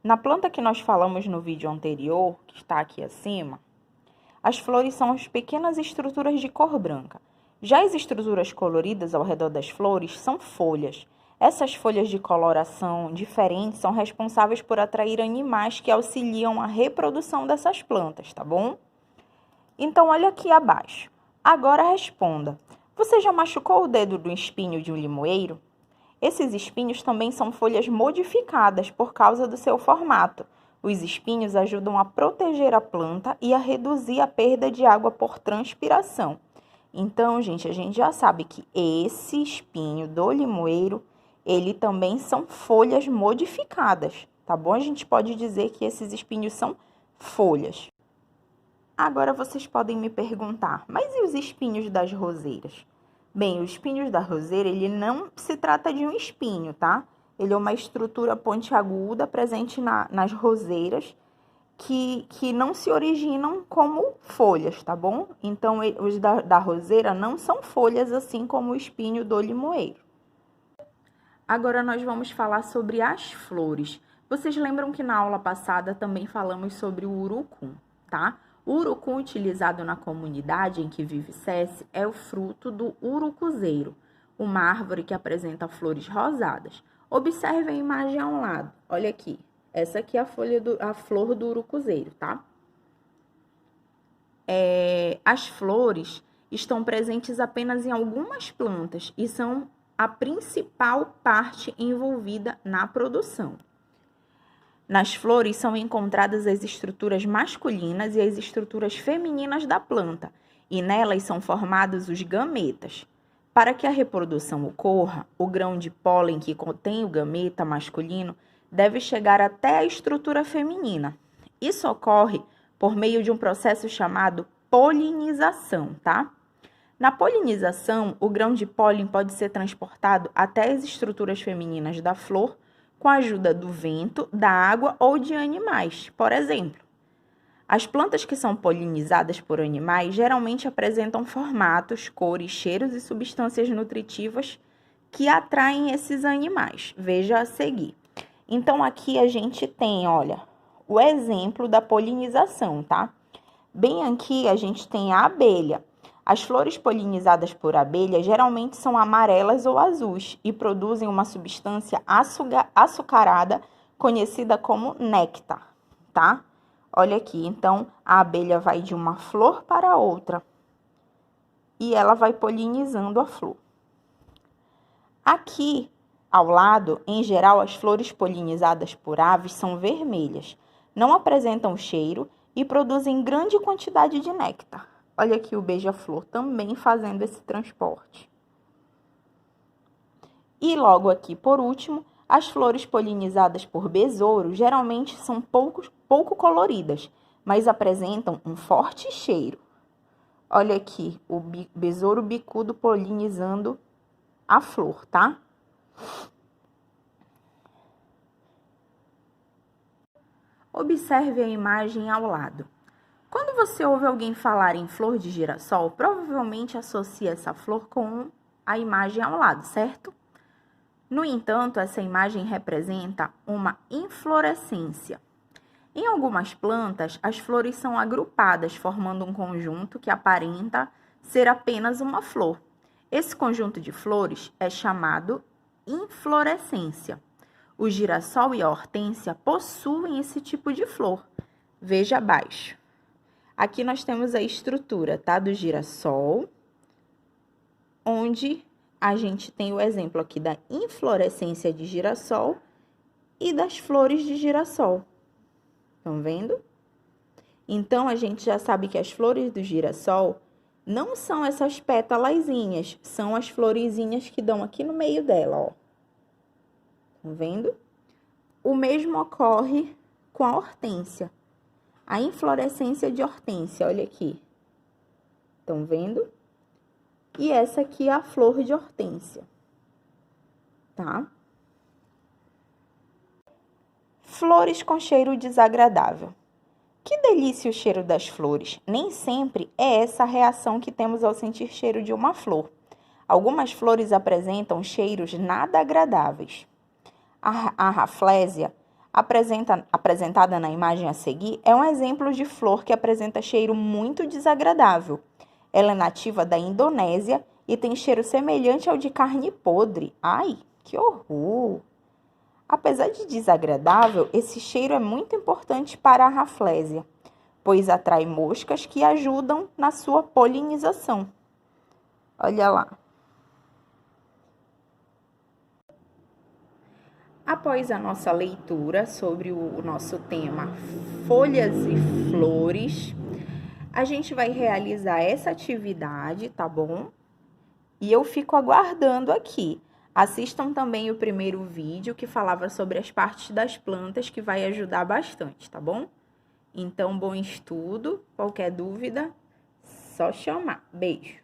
Na planta que nós falamos no vídeo anterior, que está aqui acima, as flores são as pequenas estruturas de cor branca. Já as estruturas coloridas ao redor das flores são folhas. Essas folhas de coloração diferente são responsáveis por atrair animais que auxiliam a reprodução dessas plantas, tá bom? Então, olha aqui abaixo. Agora responda. Você já machucou o dedo do espinho de um limoeiro? Esses espinhos também são folhas modificadas por causa do seu formato. Os espinhos ajudam a proteger a planta e a reduzir a perda de água por transpiração. Então, gente, a gente já sabe que esse espinho do limoeiro, ele também são folhas modificadas, tá bom? A gente pode dizer que esses espinhos são folhas. Agora vocês podem me perguntar, mas e os espinhos das roseiras? Bem, os espinhos da roseira, ele não se trata de um espinho, tá? Ele é uma estrutura pontiaguda presente nas roseiras que não se originam como folhas, tá bom? Então, os da roseira não são folhas assim como o espinho do limoeiro. Agora, nós vamos falar sobre as flores. Vocês lembram que na aula passada também falamos sobre o urucum, tá? O urucum utilizado na comunidade em que vive Ceci é o fruto do urucuzeiro, uma árvore que apresenta flores rosadas. Observe a imagem ao lado. Olha aqui. Essa aqui é a flor do urucuzeiro, tá? As flores estão presentes apenas em algumas plantas e são a principal parte envolvida na produção. Nas flores são encontradas as estruturas masculinas e as estruturas femininas da planta, e nelas são formados os gametas. Para que a reprodução ocorra, o grão de pólen que contém o gameta masculino deve chegar até a estrutura feminina. Isso ocorre por meio de um processo chamado polinização, tá? Na polinização, o grão de pólen pode ser transportado até as estruturas femininas da flor com a ajuda do vento, da água ou de animais. Por exemplo, as plantas que são polinizadas por animais geralmente apresentam formatos, cores, cheiros e substâncias nutritivas que atraem esses animais. Veja a seguir. Então, aqui a gente tem, olha, o exemplo da polinização, tá? Bem aqui a gente tem a abelha. As flores polinizadas por abelha geralmente são amarelas ou azuis e produzem uma substância açucarada conhecida como néctar, tá? Olha aqui, então a abelha vai de uma flor para outra e ela vai polinizando a flor. Aqui ao lado, em geral, as flores polinizadas por aves são vermelhas, não apresentam cheiro e produzem grande quantidade de néctar. Olha aqui o beija-flor também fazendo esse transporte. E logo aqui, por último, as flores polinizadas por besouro geralmente são pouco coloridas, mas apresentam um forte cheiro. Olha aqui o besouro bicudo polinizando a flor, tá? Observe a imagem ao lado. Quando você ouve alguém falar em flor de girassol, provavelmente associa essa flor com a imagem ao lado, certo? No entanto, essa imagem representa uma inflorescência. Em algumas plantas, as flores são agrupadas, formando um conjunto que aparenta ser apenas uma flor. Esse conjunto de flores é chamado inflorescência. O girassol e a hortênsia possuem esse tipo de flor. Veja abaixo. Aqui nós temos a estrutura, tá, do girassol, onde a gente tem o exemplo aqui da inflorescência de girassol e das flores de girassol. Estão vendo? Então, a gente já sabe que as flores do girassol não são essas pétalazinhas, são as florezinhas que dão aqui no meio dela, ó. Estão vendo? O mesmo ocorre com a hortênsia. A inflorescência de hortênsia, olha aqui. Estão vendo? E essa aqui é a flor de hortênsia, tá? Flores com cheiro desagradável. Que delícia o cheiro das flores! Nem sempre é essa a reação que temos ao sentir cheiro de uma flor. Algumas flores apresentam cheiros nada agradáveis. A raflésia Apresentada na imagem a seguir é um exemplo de flor que apresenta cheiro muito desagradável. Ela é nativa da Indonésia e tem cheiro semelhante ao de carne podre. Ai, que horror! Apesar de desagradável, esse cheiro é muito importante para a Rafflesia, pois atrai moscas que ajudam na sua polinização. Olha lá. Após a nossa leitura sobre o nosso tema folhas e flores, a gente vai realizar essa atividade, tá bom? E eu fico aguardando aqui. Assistam também o primeiro vídeo que falava sobre as partes das plantas, que vai ajudar bastante, tá bom? Então, bom estudo. Qualquer dúvida, só chamar. Beijo!